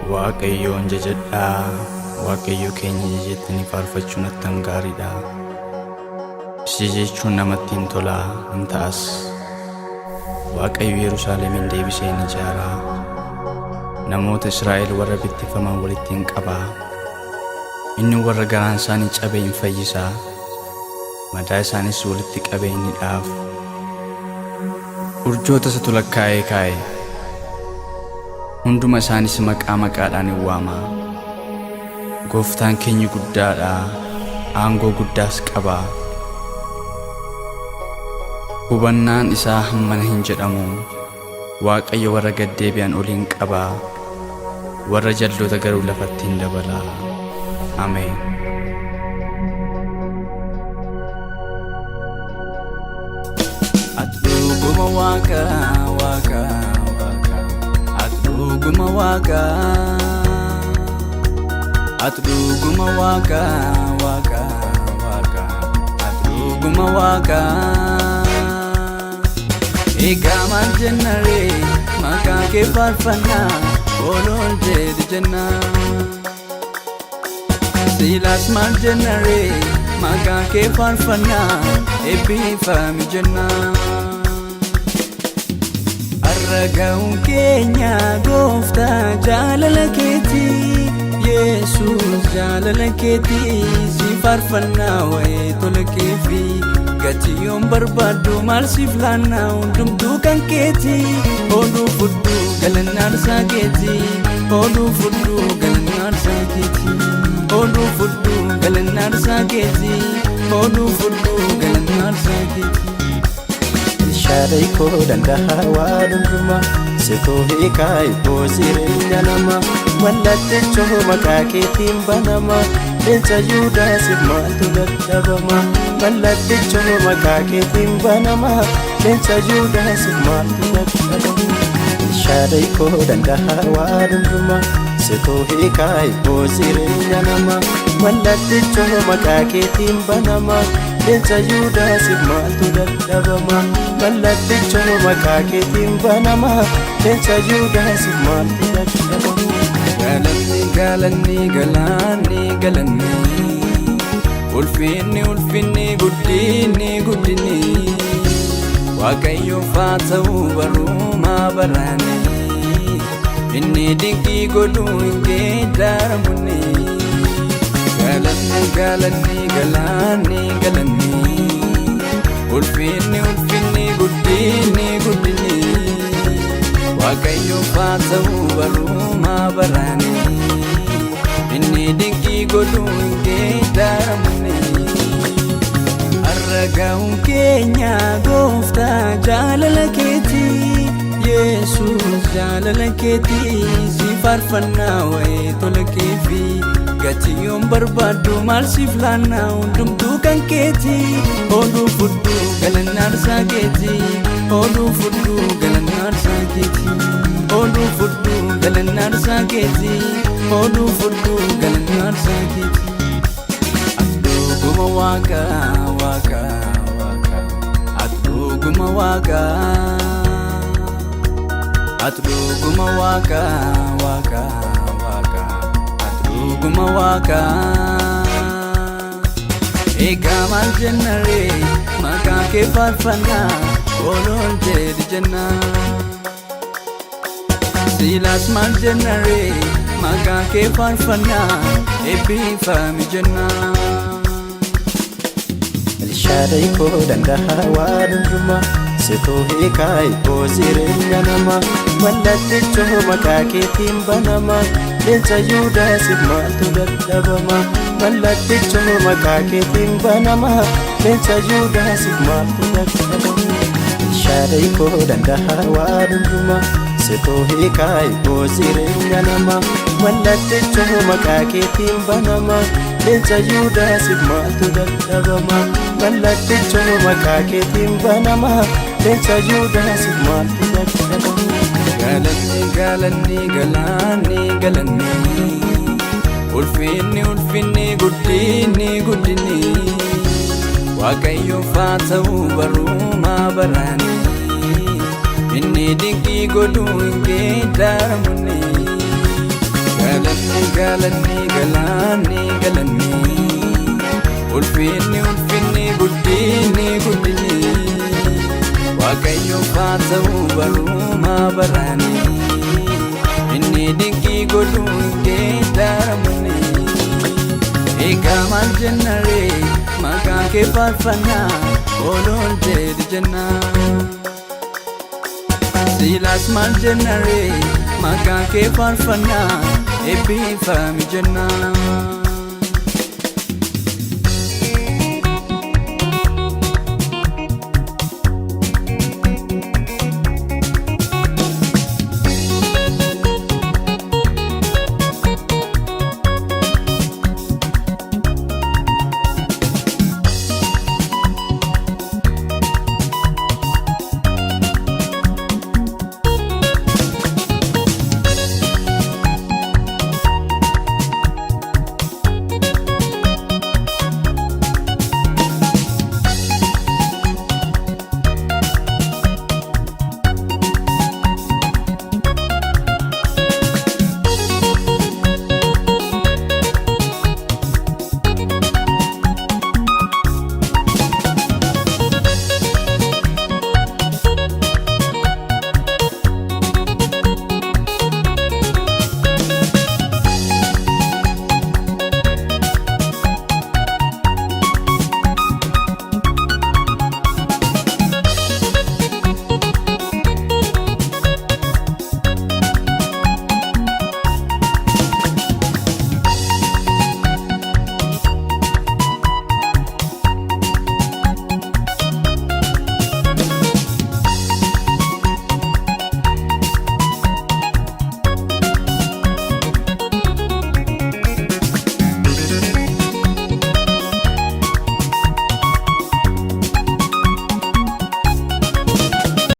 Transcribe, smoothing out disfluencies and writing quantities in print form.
Waaqayyoon jajadhaa, Waaqayyo keenya jettanii faarfachuun attam gaariidha. Si jechuun namatti hin tola hin ta'as. Waaqayyo Yerusaalemin deebisee ni ijaara. Namoota Israa'el warra bittifaman walitti hin qaba. Inni warra garaan isaanii cabe hin fayyisa. Madaa isaanis walitti qabee ni dhaaba. Urjoota isatu lakkaa'ee kaa'e. Hunduma isaanis maqaa maqaadhaan hin waama. Gooftaan keenya guddaadha, aangoo guddaas qaba. Hubannaan isaa hammana hin jedhamu. Waaqayyo warra gaddeebi'an oliin qaba, warra jalloota garuu lafatti hin dabala. Ameen. Dhuguma Waaqa, Waaqa, Waaqa. Dhuguma Waaqa. Dhuguma Waaqa, Waaqa, Waaqa. Dhuguma Waaqa. Egaa maal jennare maqaa kee faarfannaa oolol jedhi jenna. Silaas maal jennare maqaa kee faarfannaa eebbifami jenna. Arraga'uun keenya Gooftaa jaalala keetii, Yesuus jaalala keetii si faarfannaa waa'ee tola keefi. Gatiyoon barbaadu maal siif laannaa hundumtuu kan keetii. Ooluu fudduu galannaan isaa keetii, ooluu fudduu galannaan isaa keetii, ooluu fudduu galannaan isaa keetii, ooluu fudduu galannaan isaa keetii. Shaadai koo danda'a waan hundumaa, situu hiikaa ibboo jireenya namaa. Mallattechoo maqaa keetiin banama, leenca Yihudaasiif maaltu dadhabama. Mallattechoo maqaa keetiin banama, leenca Yihudaasiif maaltu dadhabama. Shaadai koo danda'a waan hundumaa, situu hiikaa ibboo jireenya namaa. Mallattechoo maqaa keetiin banama, leenca Yihudaasiif maaltu dadhabama. Mallattechoo maqaa keetiin banama, leenca Yihudaasiif maaltu dadhabama. Galanni, galanni, galanni, galanni. Ulfinni, ulfinni, guddinni, guddinni. Waaqayyoof haa ta'u barumaa barani. Inni dinqii godhu hin geeddaramne. Galanni, galanni, galanni, galanni. Ulfinni, ulfinni, guddinni, guddinni. Waaqayyoof haa ta'u barumaa barani. Inni dinqii godhu hin geeddaramne. Arraga'uun keenya Gooftaa jaalala keetii, Yesuus jaalala keetii si faarfannaa waa'ee tola keefi. Gatiyoon barbaadu maal siif laannaa hundumtuu kan keetii. Ooluu fudduu galannaan isaa keetii, ooluu fudduu galannaan isaa keetii, ooluu fudduu galannaan isaa keetii, ooluu fudduu galannaan isaa keetii. Dhuguma Waaqa, Waaqa, Waaqa. Dhuguma Waaqa. Dhuguma Waaqa, Waaqa, Waaqa. Dhuguma Waaqa. Egaa maal jennare maqaa kee faarfannaa oolol jedhi jenna. Silaas maal jennare maqaa kee faarfannaa eebbifami jenna. Shaadai koo danda'a waan hundumaa, situu hiikaa ibboo jireenya namaa. Mallattechoo maqaa keetiin banama, leenca Yihudaasiif maaltu dadhabama. Mallattechoo maqaa keetiin banama, leenca Yihudaasiif maaltu dadhabama. Shaadai koo danda'a waan hundumaa, situu hiikaa ibboo jireenya namaa. Mallattechoo maqaa keetiin banama, leenca Yihudaasiif maaltu dadhabama. Mallattechoo maqaa keetiin banama, leenca Yihudaasiif maaltu dadhabama. Galanni, galanni, galanni, galanni. Ulfinni, ulfinni, guddinni, guddinni. Waaqayyoof haa ta'u barumaa barani. Inni dinqii godhu hin geeddaramne. galanni galanni galanni galanni ulfinni ulfinni guddinni guddinni waaqayyo faata'u baruma barani inni dinqii godhu geeddaramani egaa maal jennare maqaan kee faarfannaa oolol jedhi jenna silaas maal jennare maqaan kee faarfannaa eebbifami jenna